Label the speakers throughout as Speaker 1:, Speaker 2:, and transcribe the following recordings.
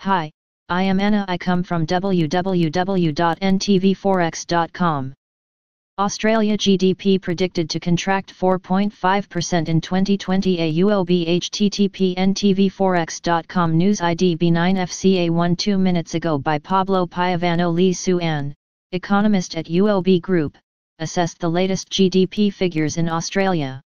Speaker 1: Hi, I am Anna. I come from www.ntvforex.com. Australia GDP predicted to contract 4.5% in 2020. A UOB http ntvforex.com news ID B9FCA 2 minutes ago by Pablo Piavano Lee Su-an, economist at UOB Group, assessed the latest GDP figures in Australia.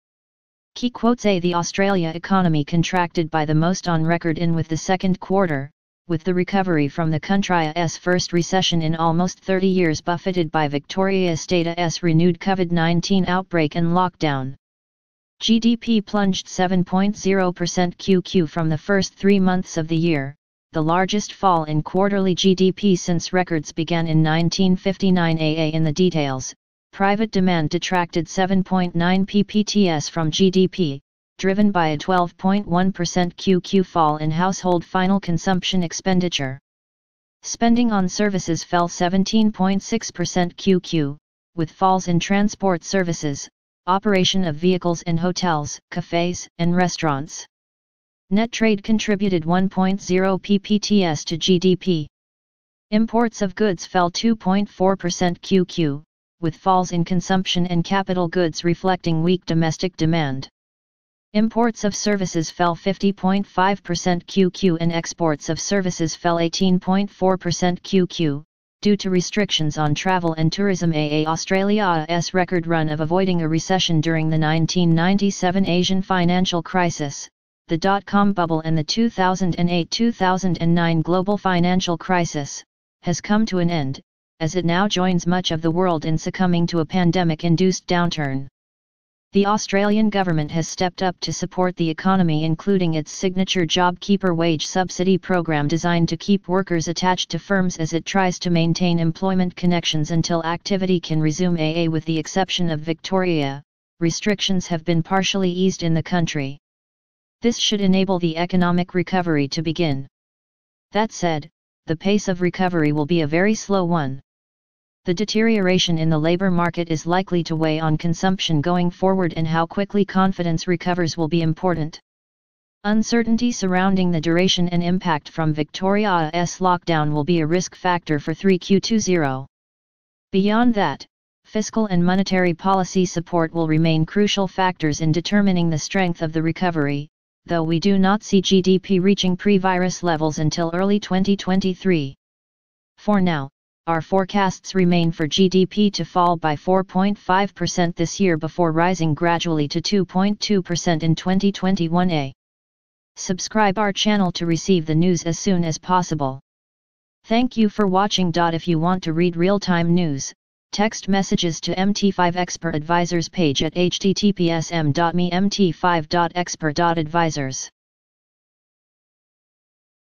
Speaker 1: Key quotes: The Australia economy contracted by the most on record with the second quarter, with the recovery from the country's first recession in almost 30 years buffeted by Victoria State's renewed COVID-19 outbreak and lockdown. GDP plunged 7.0% QQ from the first 3 months of the year, the largest fall in quarterly GDP since records began in 1959. In the details, private demand detracted 7.9 ppts from GDP, driven by a 12.1% QQ fall in household final consumption expenditure. Spending on services fell 17.6% QQ, with falls in transport services, operation of vehicles and hotels, cafes, and restaurants. Net trade contributed 1.0 ppts to GDP. Imports of goods fell 2.4% QQ, with falls in consumption and capital goods reflecting weak domestic demand. Imports of services fell 50.5% QQ and exports of services fell 18.4% QQ, due to restrictions on travel and tourism. Australia's record run of avoiding a recession during the 1997 Asian financial crisis, the dot-com bubble and the 2008-2009 global financial crisis, has come to an end, as it now joins much of the world in succumbing to a pandemic-induced downturn. The Australian government has stepped up to support the economy, including its signature JobKeeper wage subsidy program designed to keep workers attached to firms as it tries to maintain employment connections until activity can resume. With the exception of Victoria, restrictions have been partially eased in the country. This should enable the economic recovery to begin. That said, the pace of recovery will be a very slow one. The deterioration in the labor market is likely to weigh on consumption going forward, and how quickly confidence recovers will be important. Uncertainty surrounding the duration and impact from Victoria's lockdown will be a risk factor for 3Q20. Beyond that, fiscal and monetary policy support will remain crucial factors in determining the strength of the recovery, though we do not see GDP reaching pre-virus levels until early 2023. For now, our forecasts remain for GDP to fall by 4.5% this year before rising gradually to 2.2% in 2021. Subscribe our channel to receive the news as soon as possible. Thank you for watching. If you want to read real-time news, text messages to MT5 Expert Advisors page at https://mt5.expert.advisors.